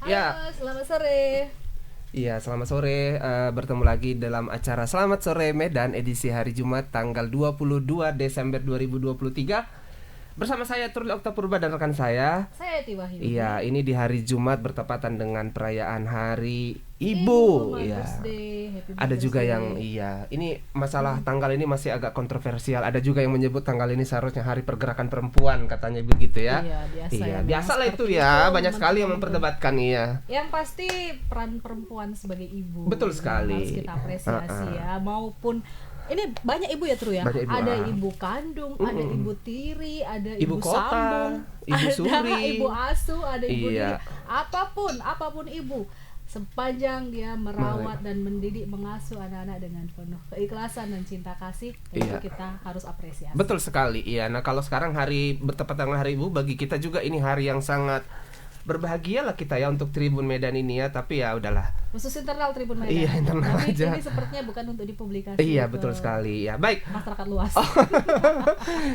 Ya, Halo, selamat sore. iya selamat sore. Bertemu lagi dalam acara Selamat Sore Medan edisi hari Jumat tanggal 22 Desember 2023. Bersama saya Turli Oktapurba dan rekan saya. Saya Eti Wahyudi. Iya, ini di hari Jumat bertepatan dengan perayaan Hari Ibu, Ibu. Iya. Mother's Day, Happy Ada Mother's juga Day. yang ini masalah tanggal ini masih agak kontroversial. Ada juga yang menyebut tanggal ini seharusnya Hari Pergerakan Perempuan, katanya begitu ya. Iya, biasa ya, biasalah memang itu seperti ya. itu, Banyak sekali yang teman-teman. memperdebatkan iya. Yang pasti peran perempuan sebagai ibu Betul yang sekali. harus kita apresiasi ya, maupun ini banyak ibu ya Tru ya. Banyak ibu, Ada ibu kandung, ada ibu tiri, ada Ibu ibu kota, sambung, ibu ada suri. ibu asuh, ada ibu Iya. diri. Apapun ibu, sepanjang dia merawat dan mendidik, mengasuh anak-anak dengan penuh keikhlasan dan cinta kasih, tentu Iya. kita harus apresiasi. Betul sekali, iya. Nah kalau sekarang hari bertepatan dengan Hari Ibu, bagi kita juga ini hari yang sangat berbahagia lah kita ya untuk Tribun Medan ini ya. Tapi ya udahlah. Khusus internal Tribun Medan. Iya, internal Tapi aja. ini sepertinya bukan untuk dipublikasi. Iya ke betul sekali ya. Baik. masyarakat luas.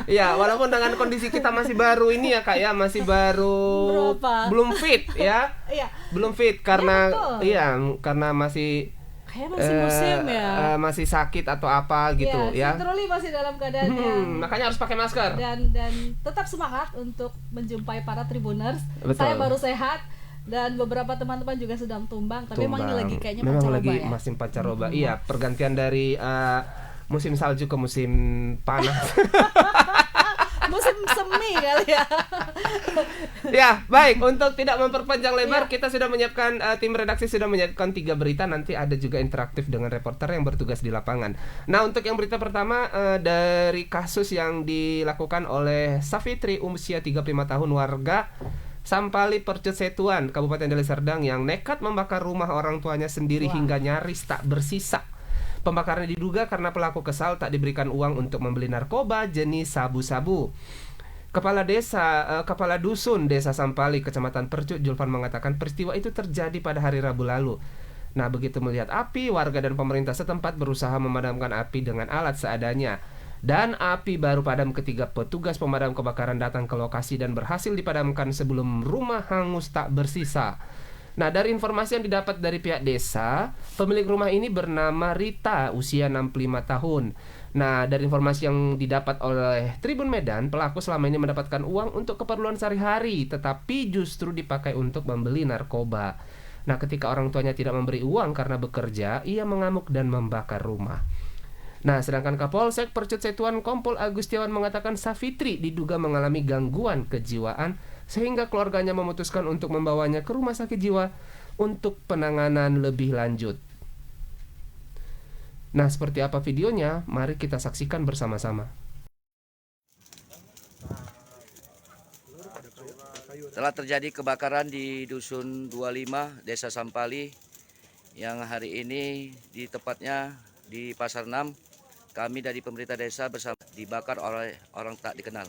Ya walaupun dengan kondisi kita masih baru ini ya kak ya, masih baru Berapa? belum fit ya, Iya, belum fit karena betul. karena masih kayak masih musim ya. masih sakit atau apa gitu Iya, ya. si Truli masih dalam keadaan yang Makanya harus pakai masker. dan tetap semangat untuk menjumpai para Tribuners. Betul. Saya baru sehat dan beberapa teman-teman juga sedang tumbang, tapi memang ini lagi kayaknya memang pancaroba lagi ya. musim pancaroba. Iya, pergantian dari musim salju ke musim panas. Musim semi kali ya. Ya, baik. Untuk tidak memperpanjang lebar, Iya. kita sudah menyiapkan tim redaksi sudah menyiapkan 3 berita. Nanti ada juga interaktif dengan reporter yang bertugas di lapangan. Nah, untuk yang berita pertama dari kasus yang dilakukan oleh Safitri usia 35 tahun warga Sampali Percut Setuan, Kabupaten Deli Serdang yang nekat membakar rumah orang tuanya sendiri Wah. hingga nyaris tak bersisa. Pembakaran diduga karena pelaku kesal tak diberikan uang untuk membeli narkoba jenis sabu-sabu. Kepala dusun Desa Sampali, Kecamatan Percut, Julfan mengatakan peristiwa itu terjadi pada hari Rabu lalu. Nah, begitu melihat api, warga dan pemerintah setempat berusaha memadamkan api dengan alat seadanya. Dan api baru padam ketika petugas pemadam kebakaran datang ke lokasi dan berhasil dipadamkan sebelum rumah hangus tak bersisa. Nah, dari informasi yang didapat dari pihak desa, pemilik rumah ini bernama Rita, usia 65 tahun. Nah, dari informasi yang didapat oleh Tribun Medan, pelaku selama ini mendapatkan uang untuk keperluan sehari-hari, tetapi justru dipakai untuk membeli narkoba. Nah, ketika orang tuanya tidak memberi uang karena bekerja, ia mengamuk dan membakar rumah. Nah, sedangkan Kapolsek Percut Setuan Kompol Agustiawan mengatakan Safitri diduga mengalami gangguan kejiwaan sehingga keluarganya memutuskan untuk membawanya ke rumah sakit jiwa untuk penanganan lebih lanjut. Nah, seperti apa videonya? Mari kita saksikan bersama-sama. Telah terjadi kebakaran di Dusun 25 Desa Sampali yang hari ini di tepatnya di Pasar 6. Kami dari pemerintah desa bersama dibakar oleh orang tak dikenal.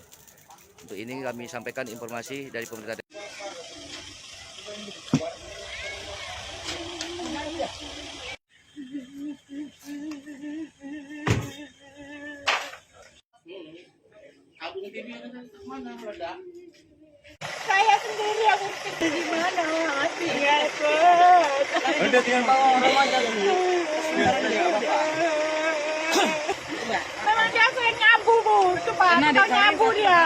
Untuk ini kami sampaikan informasi dari pemerintah desa. Saya sendiri yang mungkin di mana hatinya ikut. Udah tinggal bawa orang aja dulu. Memang dia aku yang nyabu bu, itu pak, tukang nyabu dia.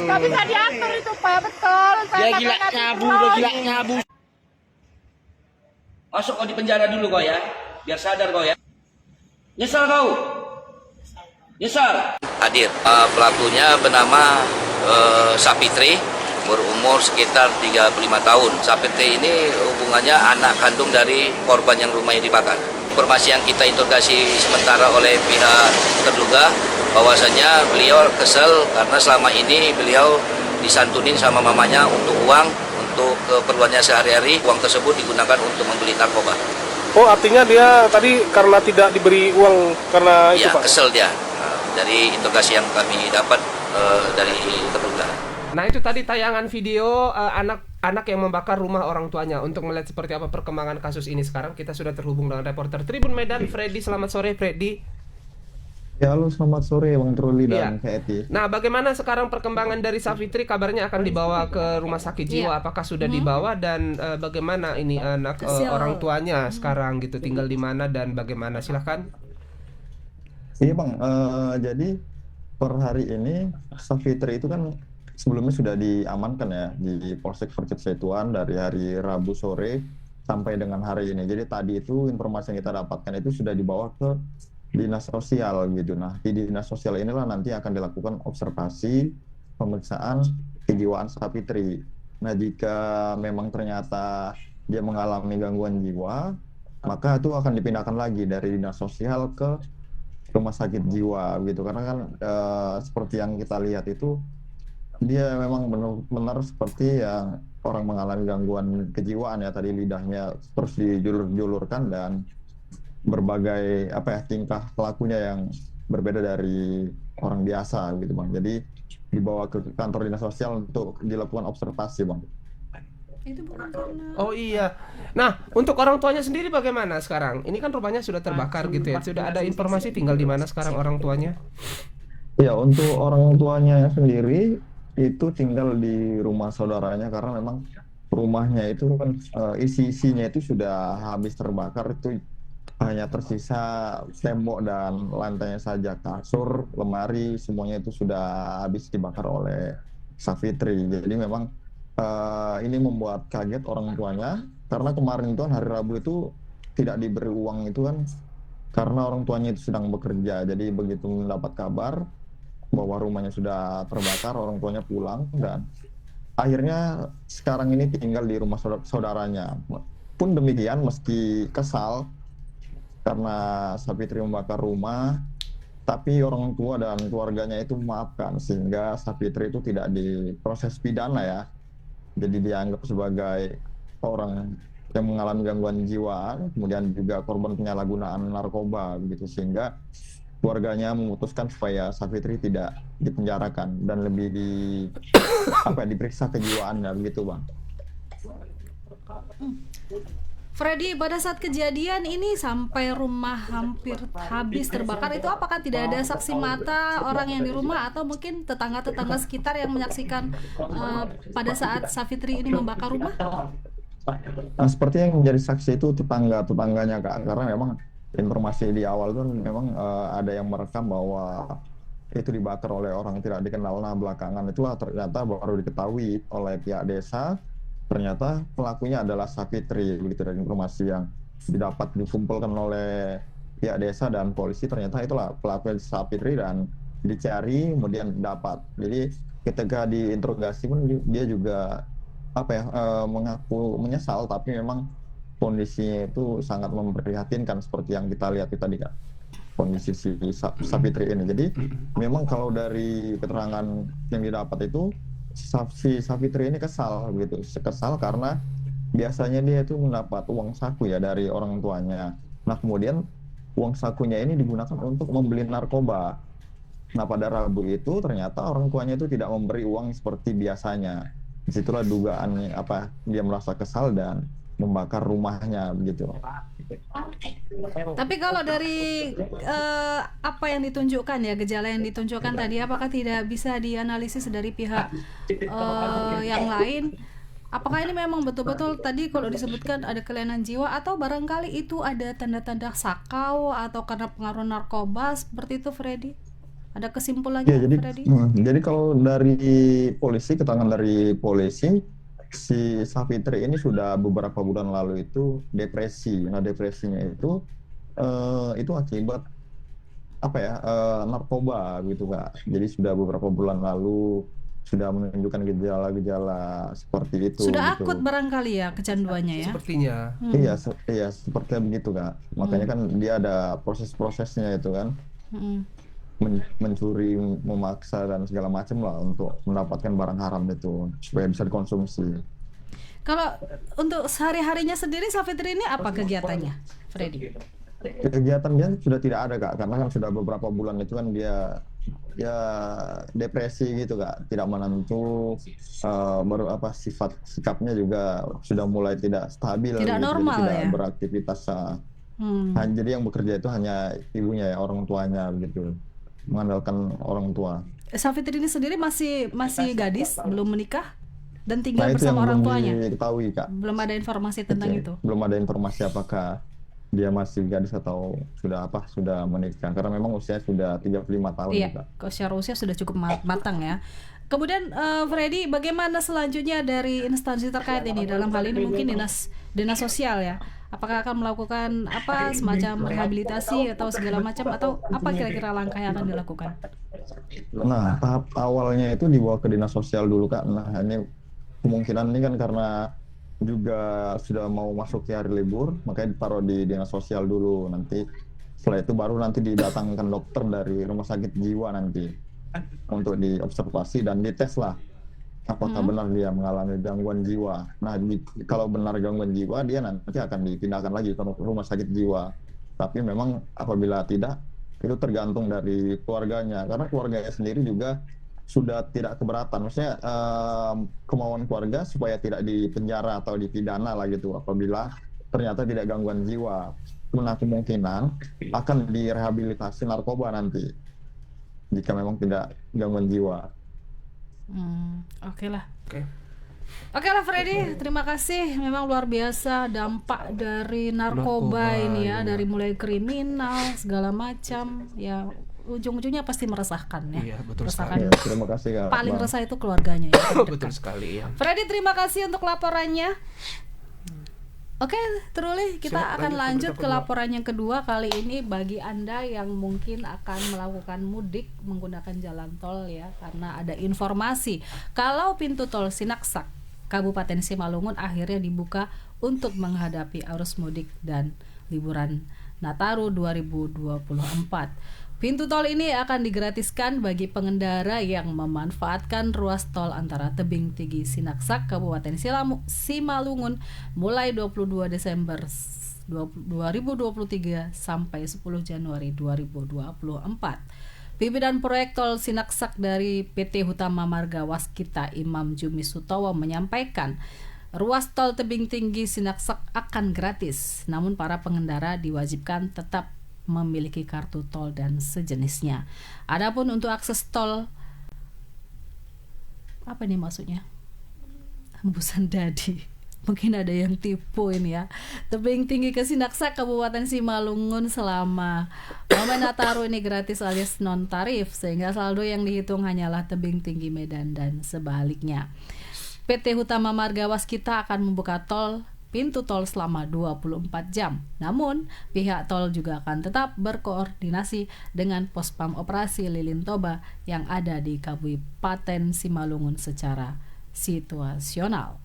Gak bisa diatur itu pak, betul. Dia gila nyabu, udah gila nyabu. Masuk kau di penjara dulu kau ya, biar sadar kau ya. Nyesal kau? Nyesal? Hadir. Pelakunya bernama Safitri, berumur sekitar 35 tahun. Safitri ini hubungannya anak kandung dari korban yang rumahnya dibakar. Informasi yang kita interogasi sementara oleh pihak terduga bahwasanya beliau kesel karena selama ini beliau disantunin sama mamanya untuk uang untuk keperluannya sehari-hari. Uang tersebut digunakan untuk membeli narkoba. Oh, artinya dia tadi karena tidak diberi uang karena itu, Ya, Pak? kesel dia. Dari interogasi yang kami dapat dari terduga. Nah, itu tadi tayangan video anak yang membakar rumah orang tuanya. Untuk melihat seperti apa perkembangan kasus ini sekarang, kita sudah terhubung dengan reporter Tribun Medan, Freddy. Selamat sore, Freddy. Ya, halo selamat sore Bang Truli Iya. dan Kak Eti. Nah, bagaimana sekarang perkembangan dari Safitri? Kabarnya akan dibawa ke rumah sakit jiwa. Iya. Apakah sudah dibawa dan bagaimana ini anak Hasil. orang tuanya sekarang gitu tinggal di mana dan bagaimana? Silahkan. Iya Bang, jadi per hari ini Safitri itu kan sebelumnya sudah diamankan ya di Polsek Percut Setuan dari hari Rabu sore sampai dengan hari ini. Jadi tadi itu informasi yang kita dapatkan itu sudah dibawa ke dinas sosial gitu. Nah, di dinas sosial inilah nanti akan dilakukan observasi pemeriksaan kejiwaan Safitri. Nah, jika memang ternyata dia mengalami gangguan jiwa, maka itu akan dipindahkan lagi dari dinas sosial ke rumah sakit jiwa gitu. Karena kan seperti yang kita lihat itu dia memang benar-benar seperti yang orang mengalami gangguan kejiwaan ya, tadi lidahnya terus dijulur-julurkan dan berbagai tingkah lakunya yang berbeda dari orang biasa gitu Bang. Jadi dibawa ke kantor dinas sosial untuk dilakukan observasi Bang. Itu bukan karena Oh iya. Nah, untuk orang tuanya sendiri bagaimana sekarang? Ini kan rumahnya sudah terbakar gitu ya. Sudah ada informasi tinggal di mana sekarang orang tuanya? Ya, untuk orang tuanya sendiri itu tinggal di rumah saudaranya karena memang rumahnya itu kan isi-isinya itu sudah habis terbakar, itu hanya tersisa tembok dan lantainya saja, kasur, lemari, semuanya itu sudah habis dibakar oleh Safitri. Jadi memang ini membuat kaget orang tuanya karena kemarin itu kan hari Rabu itu tidak diberi uang itu kan karena orang tuanya itu sedang bekerja. Jadi begitu mendapat kabar bahwa rumahnya sudah terbakar, orang tuanya pulang dan akhirnya sekarang ini tinggal di rumah saudaranya. Pun demikian, meski kesal karena Safitri membakar rumah, tapi orang tua dan keluarganya itu memaafkan sehingga Safitri itu tidak diproses pidana ya. Jadi dianggap sebagai orang yang mengalami gangguan jiwa, kemudian juga korban penyalahgunaan narkoba begitu, sehingga keluarganya memutuskan supaya Safitri tidak dipenjarakan dan lebih diperiksa kejiwaannya begitu Bang. Freddy, pada saat kejadian ini sampai rumah hampir habis terbakar, itu apakah tidak ada saksi mata orang yang di rumah atau mungkin tetangga-tetangga sekitar yang menyaksikan pada saat Safitri ini membakar rumah? Nah, seperti yang menjadi saksi itu tetangganya Kak, karena memang informasi di awal itu memang ada yang merekam bahwa itu dibakar oleh orang tidak dikenal. Nah, belakangan itulah ternyata baru diketahui oleh pihak desa ternyata pelakunya adalah Safitri begitu. Dari informasi yang didapat dikumpulkan oleh pihak desa dan polisi, ternyata itulah pelakunya Safitri dan dicari kemudian dapat. Jadi ketika diinterogasi pun dia juga mengaku menyesal, tapi memang kondisinya itu sangat memprihatinkan seperti yang kita lihat tadi kan, kondisi si Safitri ini. Jadi memang kalau dari keterangan yang didapat itu si Safitri ini kesal gitu, kesal karena biasanya dia itu mendapat uang saku ya dari orang tuanya. Nah, kemudian uang sakunya ini digunakan untuk membeli narkoba. Nah, pada Rabu itu ternyata orang tuanya itu tidak memberi uang seperti biasanya. Disitulah dugaannya dia merasa kesal dan membakar rumahnya begitu. Tapi kalau dari apa yang ditunjukkan ya, gejala yang ditunjukkan tadi, apakah tidak bisa dianalisis dari pihak yang lain? Apakah ini memang betul-betul tadi kalau disebutkan ada kelainan jiwa atau barangkali itu ada tanda-tanda sakau atau karena pengaruh narkoba seperti itu, Freddy? Ada kesimpulannya, Ya, Freddy? jadi kalau dari polisi, keterangan dari polisi, si Safitri ini sudah beberapa bulan lalu itu depresi. Nah, depresinya itu akibat narkoba gitu Kak. Jadi sudah beberapa bulan lalu sudah menunjukkan gejala-gejala seperti itu. Sudah gitu. akut barangkali ya kecanduannya ya? Sepertinya. Iya, seperti begitu Kak. Makanya kan dia ada proses-prosesnya itu kan. Mencuri, memaksa dan segala macam lah untuk mendapatkan barang haram itu supaya bisa dikonsumsi. Kalau untuk sehari-harinya sendiri Safitri ini apa kegiatannya, Freddy? Kegiatan dia sudah tidak ada Kak, karena kan sudah beberapa bulan itu kan dia depresi gitu Kak, tidak menentu, sikapnya juga sudah mulai tidak stabil, Tidak gitu. normal Jadi tidak ya? beraktivitas Jadi yang bekerja itu hanya ibunya ya, orang tuanya begitu, mengandalkan orang tua. Safitri ini sendiri masih gadis, belum menikah dan tinggal Nah itu yang bersama orang belum tuanya. diketahui Kak. Belum ada informasi tentang Oke. itu. Belum ada informasi apakah dia masih gadis atau sudah menikah, karena memang usia sudah 35 tahun Iya, Kak. secara usia sudah cukup matang ya. Kemudian Freddy, bagaimana selanjutnya dari instansi terkait ini? Dalam hal ini mungkin dinas sosial ya. Apakah akan melakukan semacam rehabilitasi atau segala macam, atau apa kira-kira langkah yang akan dilakukan? Nah, tahap awalnya itu dibawa ke dinas sosial dulu Kak. Nah, ini kemungkinan ini kan karena juga sudah mau masuk hari libur, makanya ditaruh di dinas sosial dulu. Nanti setelah itu baru nanti didatangkan dokter dari rumah sakit jiwa nanti untuk diobservasi dan dites lah apakah benar dia mengalami gangguan jiwa. Nah, kalau benar gangguan jiwa, dia nanti akan dipindahkan lagi ke rumah sakit jiwa. Tapi memang apabila tidak, itu tergantung dari keluarganya, karena keluarganya sendiri juga sudah tidak keberatan. Maksudnya kemauan keluarga supaya tidak dipenjara atau dipidana lah gitu apabila ternyata tidak gangguan jiwa. Nah, kemungkinan akan direhabilitasi narkoba nanti jika memang tidak gangguan jiwa. Oke lah. Oke. Oke lah Freddy, terima kasih. Memang luar biasa dampak dari narkoba ini ya, dari mulai kriminal segala macam ya, ujung-ujungnya pasti meresahkan ya. Iya, betul Meresahkan. Ya, terima kasih Kak. Paling Bang. resah itu keluarganya ya. Betul sekali ya. Freddy, terima kasih untuk laporannya. Oke, Truli, kita Siap, akan lanjut lanjut ke ke laporan yang kedua. Kali ini bagi Anda yang mungkin akan melakukan mudik menggunakan jalan tol ya, karena ada informasi kalau pintu tol Sinaksak Kabupaten Simalungun akhirnya dibuka untuk menghadapi arus mudik dan liburan Nataru 2024. Pintu tol ini akan digratiskan bagi pengendara yang memanfaatkan ruas tol antara Tebing Tinggi Sinaksak Kabupaten Simalungun mulai 22 Desember 2023 sampai 10 Januari 2024. Pimpinan proyek tol Sinaksak dari PT Hutama Marga Waskita Imam Jumi Sutowo menyampaikan ruas tol Tebing Tinggi Sinaksak akan gratis, namun para pengendara diwajibkan tetap memiliki kartu tol dan sejenisnya. Adapun untuk akses tol, apa ini maksudnya? Hembusan dadi. Mungkin ada yang tipu ini ya. Tebing Tinggi ke Sinaksak Kabupaten Simalungun selama momen Nataru ini gratis alias non tarif, sehingga saldo yang dihitung hanyalah Tebing Tinggi Medan dan sebaliknya. PT Hutama Marga Waskita akan membuka pintu tol selama 24 jam. Namun, pihak tol juga akan tetap berkoordinasi dengan Pospam Operasi Lilin Toba yang ada di Kabupaten Simalungun secara situasional.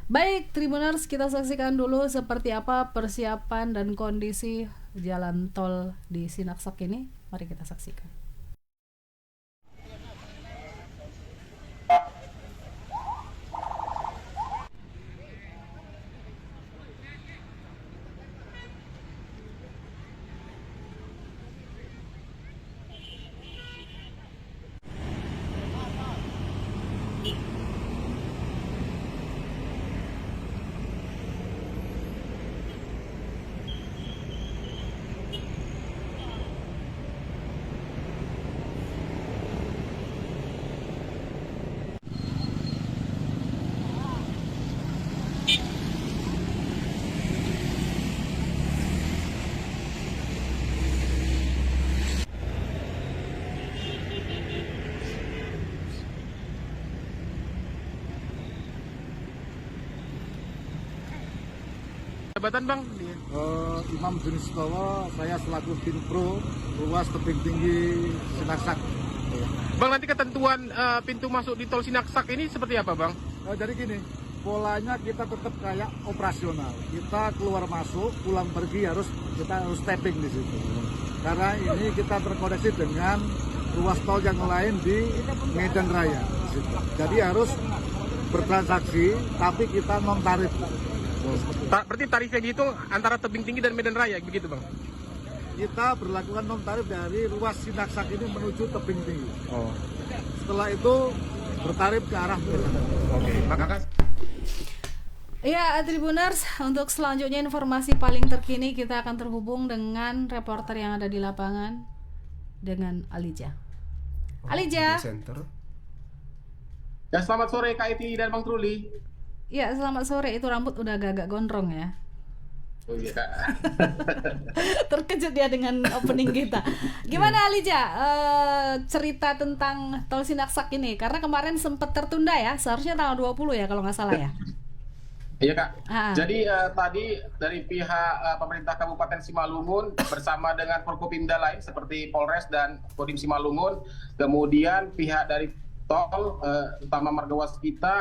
Baik, Tribuners, kita saksikan dulu seperti apa persiapan dan kondisi jalan tol di Sinaksak ini. Mari kita saksikan. Jabatan Bang? Imam Juni Sutowo, saya selaku tim pro ruas Tebing Tinggi Sinaksak. Bang, nanti ketentuan pintu masuk di tol Sinaksak ini seperti apa Bang? Jadi gini, polanya kita tetap kayak operasional. Kita keluar masuk, pulang pergi kita harus tapping di situ. Karena ini kita terkoneksi dengan ruas tol yang lain di Medan Raya. Jadi harus bertransaksi, tapi kita non tarif. Berarti tarifnya dihitung antara Tebing Tinggi dan Medan Raya, begitu Bang? Kita berlakukan non tarif dari ruas Sinaksak ini menuju Tebing Tinggi. Oh. Setelah itu bertarif ke arah Medan. Oke, makasih. Ya, Tribuners, untuk selanjutnya informasi paling terkini kita akan terhubung dengan reporter yang ada di lapangan dengan Alija. Alija. Center. Ya, selamat sore Kak Iti dan Bang Truli. Ya, selamat sore. Itu rambut udah agak gondrong ya. Oh iya Kak. Terkejut ya dengan opening kita. Gimana Alija, cerita tentang Tol Sinaksak ini? Karena kemarin sempat tertunda ya, seharusnya tanggal 20 ya kalau nggak salah ya. Iya Kak. Ah. Jadi tadi dari pihak pemerintah Kabupaten Simalungun bersama dengan Forkopimda lain seperti Polres dan Kodim Simalungun, kemudian pihak dari tol, utama Marga Waskita,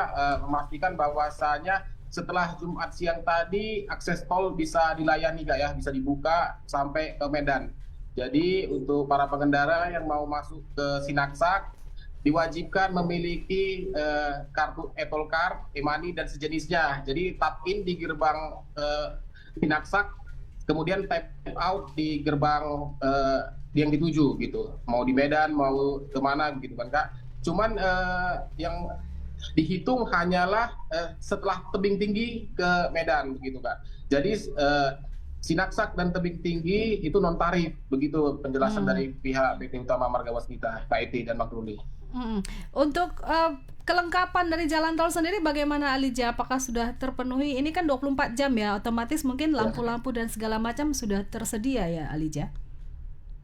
memastikan bahwasanya setelah Jumat siang tadi akses tol bisa dilayani Kak ya, bisa dibuka sampai ke Medan. Jadi untuk para pengendara yang mau masuk ke Sinaksak diwajibkan memiliki kartu e-tol card, e-money dan sejenisnya. Jadi tap in di gerbang Sinaksak, kemudian tap out di gerbang yang dituju gitu. Mau di Medan, mau kemana gitu kan Kak. Cuman yang dihitung hanyalah setelah tebing tinggi ke Medan begitu Kak. Jadi Sinaksak dan tebing tinggi itu non tarif, begitu penjelasan dari pihak PT Utama Marga Waskita, KIT dan Makruli. Untuk kelengkapan dari jalan tol sendiri bagaimana Alija? Apakah sudah terpenuhi? Ini kan 24 jam ya, otomatis mungkin lampu-lampu dan segala macam sudah tersedia ya Alija?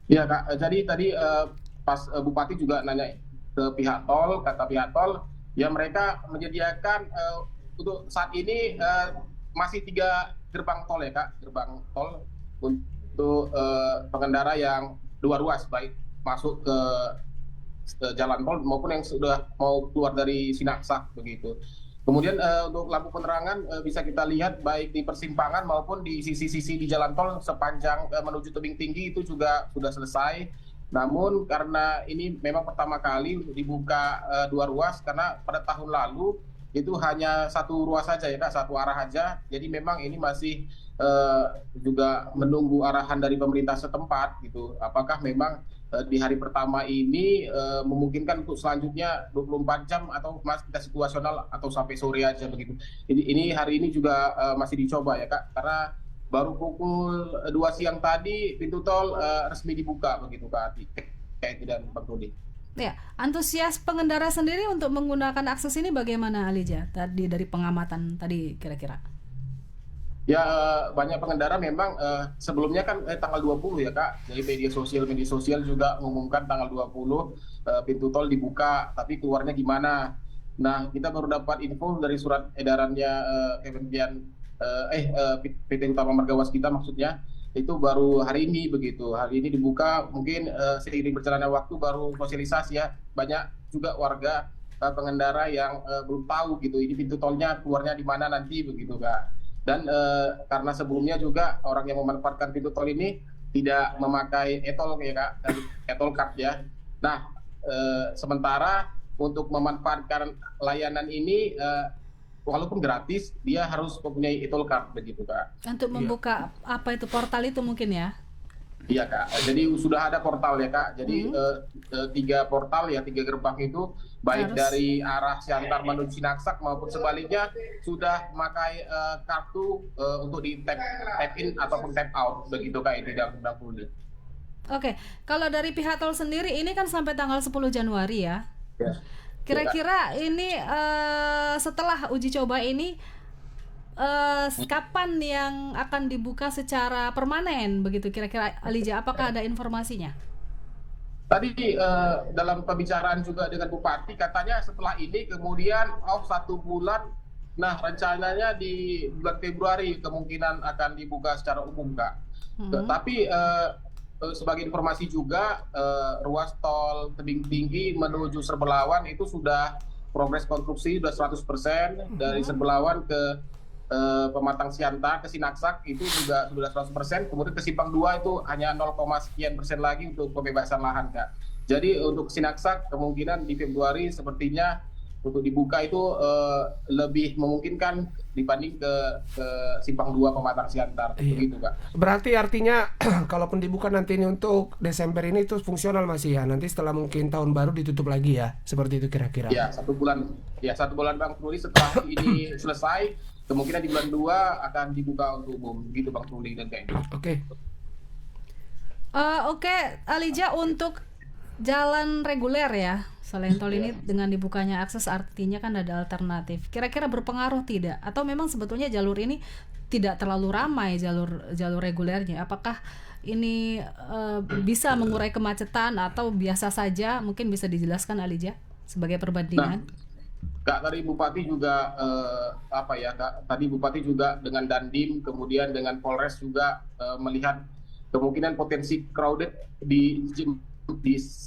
Iya Kak, jadi tadi pas Bupati juga nanya ke pihak tol, kata pihak tol, ya mereka menyediakan untuk saat ini masih 3 gerbang tol ya Kak, gerbang tol untuk pengendara yang 2 ruas, baik masuk ke jalan tol maupun yang sudah mau keluar dari Sinaksak begitu. Kemudian untuk lampu penerangan bisa kita lihat baik di persimpangan maupun di sisi-sisi di jalan tol sepanjang menuju tebing tinggi itu juga sudah selesai. Namun karena ini memang pertama kali dibuka 2 ruas, karena pada tahun lalu itu hanya 1 ruas saja ya Kak, 1 arah aja. Jadi memang ini masih juga menunggu arahan dari pemerintah setempat gitu. Apakah memang di hari pertama ini memungkinkan untuk selanjutnya 24 jam atau masih kita situasional atau sampai sore aja begitu. Ini hari ini juga masih dicoba ya Kak, karena baru pukul 2 siang tadi pintu tol resmi dibuka begitu Kak, kayak tidak Bang Rudi. Ya, antusias pengendara sendiri untuk menggunakan akses ini bagaimana Alija? Tadi dari pengamatan tadi kira-kira. Ya, banyak pengendara memang sebelumnya kan tanggal 20 ya Kak. Jadi media sosial juga mengumumkan tanggal 20 pintu tol dibuka, tapi keluarnya gimana? Nah, kita baru dapat info dari surat edarannya Kementerian PT Utama Marga Waskita maksudnya, itu baru hari ini begitu. Hari ini dibuka, mungkin seiring berjalannya waktu baru sosialisasi ya. Banyak juga warga pengendara yang belum tahu gitu, ini pintu tolnya keluarnya di mana nanti begitu Kak. Dan karena sebelumnya juga orang yang memanfaatkan pintu tol ini tidak memakai e-tol ya Kak, e-tol card ya. Nah, sementara untuk memanfaatkan layanan ini walaupun gratis, dia harus mempunyai e-tol card begitu Kak. Untuk membuka apa itu portal itu mungkin ya? Iya Kak, jadi sudah ada portal ya Kak. Jadi 3 portal ya, 3 gerbang itu baik dari arah Siantar menuju Sinaksak maupun sebaliknya sudah memakai kartu untuk di tap in ataupun tap out begitu Kak, ini tidak boleh. Oke, kalau dari pihak tol sendiri ini kan sampai tanggal 10 Januari ya. Ya. Kira-kira ini setelah uji coba ini kapan yang akan dibuka secara permanen begitu kira-kira Alija? Apakah ada informasinya? Tadi dalam pembicaraan juga dengan Bupati katanya setelah ini kemudian 1 bulan, nah rencananya di bulan Februari kemungkinan akan dibuka secara umum Kak. Tapi sebagai informasi juga ruas tol tebing tinggi menuju Serbelawan itu sudah progres konstruksi sudah 100%, dari Serbelawan ke Pematang Siantar ke Sinaksak itu juga sudah 100%, kemudian ke Simpang 2 itu hanya 0, sekian persen lagi untuk pembebasan lahan Kak. Jadi untuk Sinaksak kemungkinan di Februari sepertinya untuk dibuka itu lebih memungkinkan dibanding ke Simpang 2 Pematang Siantar begitu Kak. Berarti artinya kalaupun dibuka nanti ini untuk Desember ini itu fungsional masih ya. Nanti setelah mungkin tahun baru ditutup lagi ya. Seperti itu kira-kira. Ya, 1 bulan. Ya, 1 bulan Bang Rudi setelah ini selesai kemungkinan di bulan 2 akan dibuka untuk umum gitu Bang Tuli dan Kak Edi. Oke. Oke, Alija, untuk jalan reguler ya, selain tol ini dengan dibukanya akses artinya kan ada alternatif. Kira-kira berpengaruh tidak? Atau memang sebetulnya jalur ini tidak terlalu ramai jalur regulernya? Apakah ini bisa mengurai kemacetan atau biasa saja? Mungkin bisa dijelaskan Alija sebagai perbandingan. Kak, tadi Bupati juga Kak, tadi Bupati juga dengan Dandim kemudian dengan Polres juga melihat kemungkinan potensi crowded di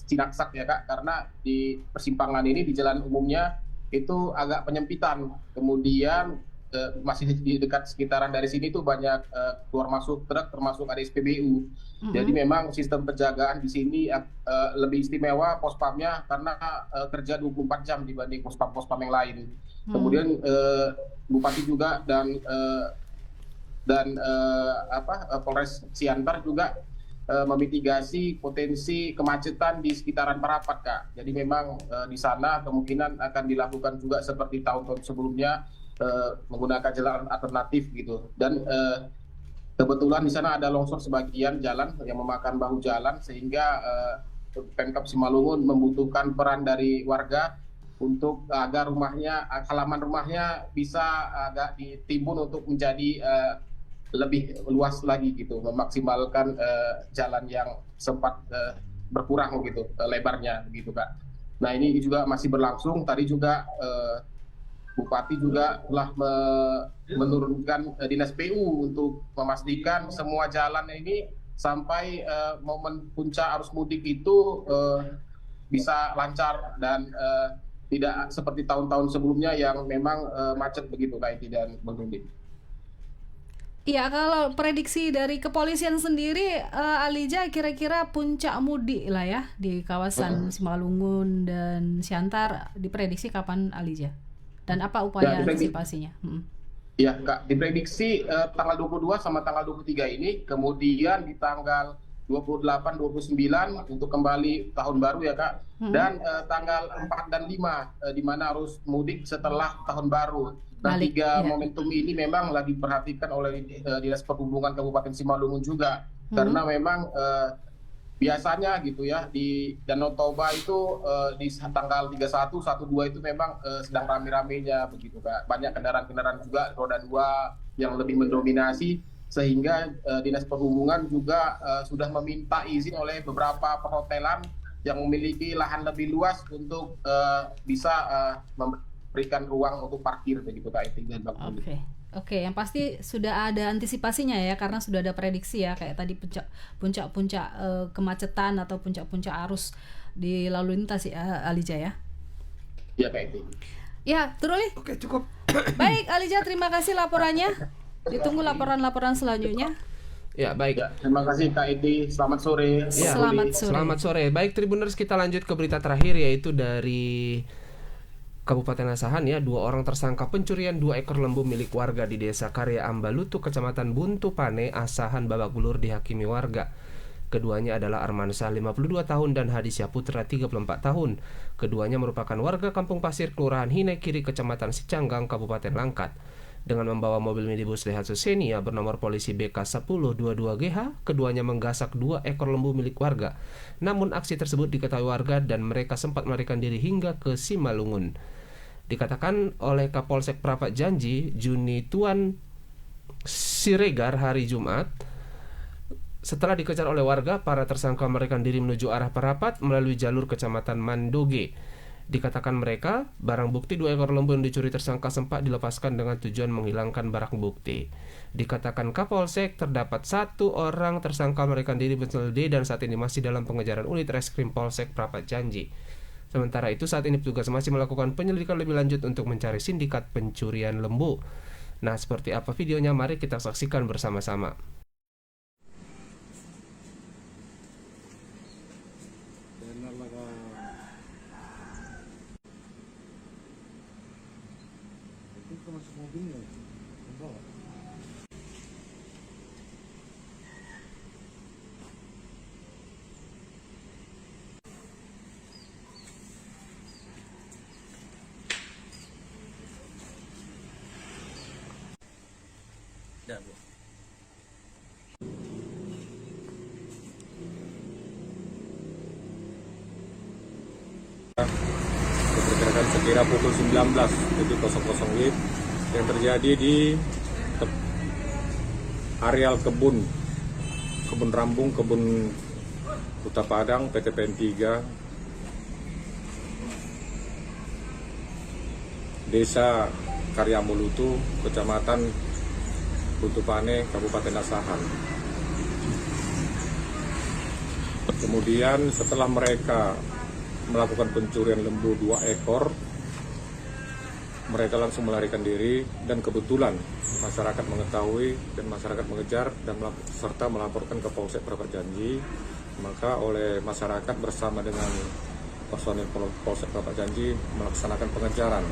Cinaksak ya Kak, karena di persimpangan ini di jalan umumnya itu agak penyempitan, kemudian masih di dekat sekitaran dari sini tuh banyak keluar masuk truk termasuk ada SPBU. Jadi memang sistem penjagaan di sini lebih istimewa pospamnya karena kerja 24 jam dibanding pospam yang lain. Kemudian Bupati juga dan Polres Siantar juga memitigasi potensi kemacetan di sekitaran Parapat Kak. Jadi memang di sana kemungkinan akan dilakukan juga seperti tahun-tahun sebelumnya, menggunakan jalan alternatif gitu. Dan kebetulan di sana ada longsor sebagian jalan yang memakan bahu jalan sehingga Pemkab Simalungun membutuhkan peran dari warga untuk agar halaman rumahnya bisa agak ditimbun untuk menjadi lebih luas lagi gitu, memaksimalkan jalan yang sempat berkurang gitu lebarnya gitu Kak. Nah ini juga masih berlangsung. Tadi juga Bupati juga telah menurunkan dinas PU untuk memastikan semua jalan ini sampai momen puncak arus mudik itu bisa lancar dan tidak seperti tahun-tahun sebelumnya yang memang macet begitu Kak Edi dan Bang Rundi. Iya, kalau prediksi dari kepolisian sendiri, Alija, kira-kira puncak mudik lah ya di kawasan Simalungun dan Siantar diprediksi kapan, Alija? Dan apa upaya antisipasinya? Ya Kak, diprediksi tanggal 22 sama tanggal 23 ini, kemudian di tanggal 28, 29 untuk kembali tahun baru ya Kak, dan tanggal 4 dan 5 di mana harus mudik setelah tahun baru. Nah, tiga momentum ini memang lagi diperhatikan oleh Dinas Perhubungan Kabupaten Simalungun juga, karena memang biasanya gitu ya di Danau Toba itu di tanggal 31, 12 itu memang sedang rame-ramenya begitu Kak. Banyak kendaraan-kendaraan juga roda 2 yang lebih mendominasi, sehingga Dinas Perhubungan juga sudah meminta izin oleh beberapa perhotelan yang memiliki lahan lebih luas untuk bisa memberikan ruang untuk parkir begitu Kak Edi dan Bang Tuli. Oke, yang pasti sudah ada antisipasinya ya, karena sudah ada prediksi ya, kayak tadi puncak-puncak kemacetan atau puncak-puncak arus di lalu lintas ya, Alija ya. Iya Kak Edi. Ya, Truli. Oke, cukup. Baik, Alija, terima kasih laporannya. Ditunggu laporan-laporan selanjutnya. Ya, baik. Ya, terima kasih Kak Edi. Selamat sore. Ya, Selamat sore. Baik, Tribuners, kita lanjut ke berita terakhir, yaitu dari Kabupaten Asahan ya. 2 orang tersangka pencurian 2 ekor lembu milik warga di Desa Karya Ambalutu, Kecamatan Buntu Pane, Asahan babak belur dihakimi warga. Keduanya adalah Armansyah 52 tahun dan Hadisya Putra 34 tahun. Keduanya merupakan warga Kampung Pasir, Kelurahan Hine Kiri, Kecamatan Sicanggang, Kabupaten Langkat. Dengan membawa mobil minibus Daihatsu Xenia bernomor polisi BK1022GH, keduanya menggasak 2 ekor lembu milik warga. Namun aksi tersebut diketahui warga dan mereka sempat melarikan diri hingga ke Simalungun. Dikatakan oleh Kapolsek Prapat Janji, Juni Tuan Siregar hari Jumat, setelah dikejar oleh warga, para tersangka melarikan diri menuju arah Parapat melalui jalur Kecamatan Mandoge. Dikatakan mereka, barang bukti 2 ekor lembu yang dicuri tersangka sempat dilepaskan dengan tujuan menghilangkan barang bukti. Dikatakan Kapolsek, terdapat 1 orang tersangka melarikan diri berinisial D dan saat ini masih dalam pengejaran unit reskrim Polsek Prapat Janji. Sementara itu, saat ini petugas masih melakukan penyelidikan lebih lanjut untuk mencari sindikat pencurian lembu. Nah, seperti apa videonya? Mari kita saksikan bersama-sama. Diperkirakan sekira pukul 19.00 WIB yang terjadi di areal kebun rambung, kebun Huta Padang, PTPN 3, Desa Karyamulutu, Kecamatan Butupane, Kabupaten Asahan. Kemudian setelah mereka melakukan pencurian lembu 2 ekor, mereka langsung melarikan diri, dan kebetulan masyarakat mengetahui dan masyarakat mengejar dan serta melaporkan ke Polsek Prapat Janji. Maka oleh masyarakat bersama dengan personil Polsek Prapat Janji melaksanakan pengejaran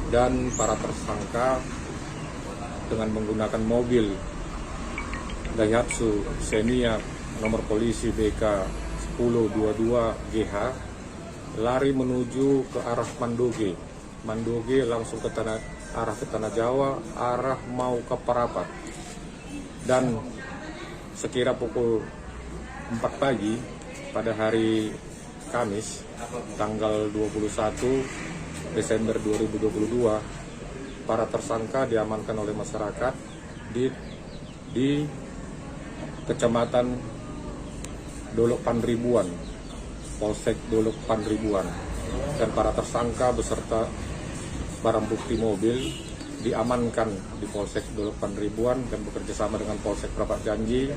dan para tersangka dengan menggunakan mobil Daihatsu Xenia nomor polisi BK 1022 GH lari menuju ke arah Mandoge langsung ke arah Tanah Jawa, arah mau ke Parapat. Dan sekira pukul 4 pagi pada hari Kamis tanggal 21 Desember 2022, para tersangka diamankan oleh masyarakat di Kecamatan Dolok Panribuan, Polsek Dolok Panribuan, dan para tersangka beserta barang bukti mobil diamankan di Polsek Dolok Panribuan dan bekerjasama dengan Polsek Prapat Janji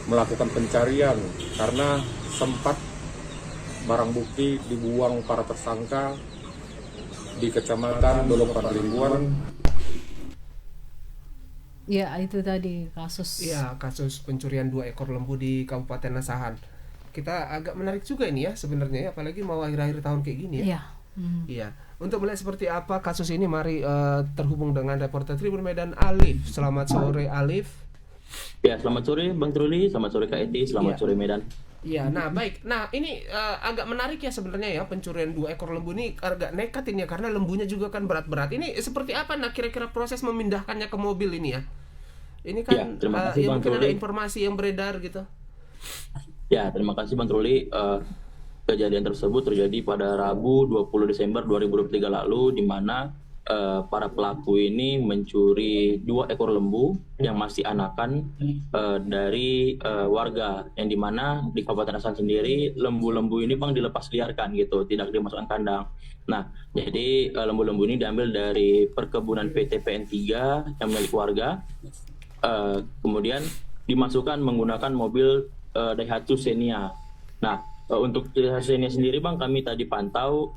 melakukan pencarian karena sempat barang bukti dibuang para tersangka di Kecamatan Dolok Panribuan. Ya, itu tadi kasus. Ya, kasus pencurian 2 ekor lembu di Kabupaten Asahan. Kita agak menarik juga ini ya sebenarnya ya, apalagi mau akhir-akhir tahun kayak gini ya. Iya. Iya. Untuk melihat seperti apa kasus ini, mari terhubung dengan reporter Tribun Medan Alif. Selamat sore Alif. Ya, selamat sore Bang Truli, selamat sore Kak Edi, selamat sore Medan. Iya, nah baik. Nah ini agak menarik ya sebenarnya ya, pencurian 2 ekor lembu ini agak nekat ini ya, karena lembunya juga kan berat-berat. Ini seperti apa nah kira-kira proses memindahkannya ke mobil ini ya? Ini kan ya mungkin ada informasi yang beredar gitu. Ya, terima kasih Bang Truli. Kejadian tersebut terjadi pada Rabu 20 Desember 2023 lalu, di mana para pelaku ini mencuri 2 ekor lembu yang masih anakan dari warga, yang dimana di Kabupaten Asahan sendiri lembu-lembu ini Bang dilepas liarkan gitu, tidak dimasukkan kandang. Nah, jadi lembu-lembu ini diambil dari perkebunan PTPN 3 yang milik warga, kemudian dimasukkan menggunakan mobil Daihatsu Xenia. Nah, untuk Daihatsu Xenia sendiri Bang, kami tadi pantau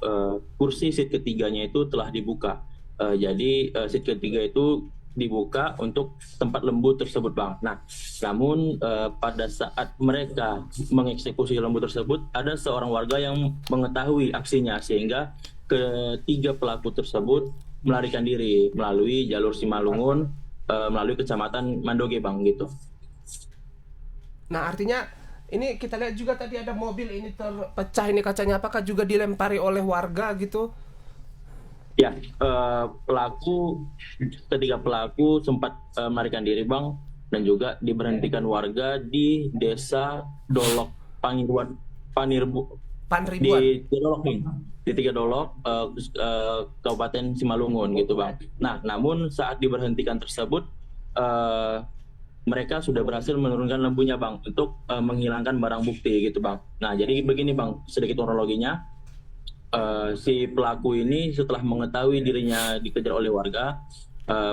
kursi seat ketiganya itu telah dibuka. Jadi seat ketiga itu dibuka untuk tempat lembu tersebut Bang. Nah, namun pada saat mereka mengeksekusi lembu tersebut, ada seorang warga yang mengetahui aksinya, sehingga ketiga pelaku tersebut melarikan diri melalui jalur Simalungun, melalui Kecamatan Mandoge Bang gitu. Nah artinya ini kita lihat juga tadi ada mobil ini terpecah ini kacanya, apakah juga dilempari oleh warga gitu? Ya, ketiga pelaku sempat melarikan diri Bang, dan juga diberhentikan warga di Desa Dolok Panribuan. Di Tiga Dolok, Kabupaten Simalungun gitu Bang. Nah, namun saat diberhentikan tersebut, mereka sudah berhasil menurunkan lembunya Bang untuk menghilangkan barang bukti gitu Bang. Nah, jadi begini Bang, sedikit kronologinya. Si pelaku ini setelah mengetahui dirinya dikejar oleh warga,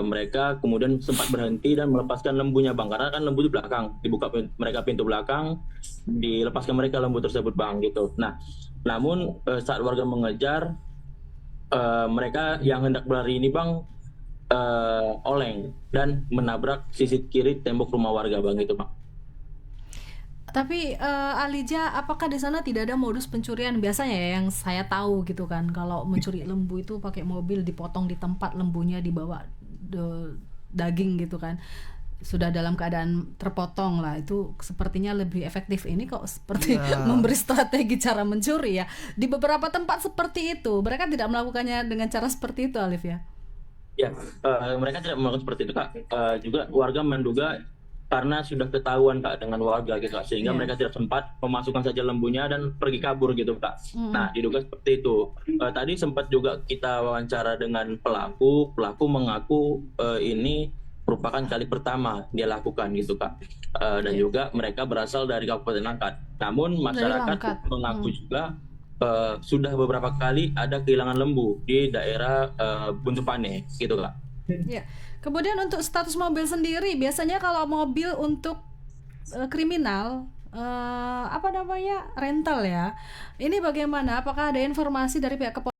mereka kemudian sempat berhenti dan melepaskan lembunya Bang, karena kan lembu di belakang, dibuka mereka pintu belakang, dilepaskan mereka lembu tersebut Bang gitu. Nah, namun saat warga mengejar, mereka yang hendak berlari ini Bang oleng dan menabrak sisi kiri tembok rumah warga Bang gitu Bang. Tapi Alija, apakah di sana tidak ada modus pencurian biasanya ya, yang saya tahu gitu kan, kalau mencuri lembu itu pakai mobil, dipotong di tempat lembunya, dibawa daging gitu kan, sudah dalam keadaan terpotong lah, itu sepertinya lebih efektif. Ini kok seperti memberi strategi cara mencuri ya. Di beberapa tempat seperti itu mereka tidak melakukannya dengan cara seperti itu Alif ya. Ya, mereka tidak melakukan seperti itu, Kak. Juga warga menduga karena sudah ketahuan, Kak, dengan warga gitu, Kak, sehingga mereka tidak sempat memasukkan saja lembunya dan pergi kabur gitu, Kak. Nah, diduga seperti itu. Tadi sempat juga kita wawancara dengan pelaku mengaku ini merupakan kali pertama dia lakukan gitu, Kak. Dan juga mereka berasal dari Kabupaten Langkat. Namun masyarakat mengaku juga sudah beberapa kali ada kehilangan lembu di daerah Buntupane gitu, Kak. Ya. Kemudian untuk status mobil sendiri, biasanya kalau mobil untuk kriminal rental ya. Ini bagaimana? Apakah ada informasi dari pihak kepolisian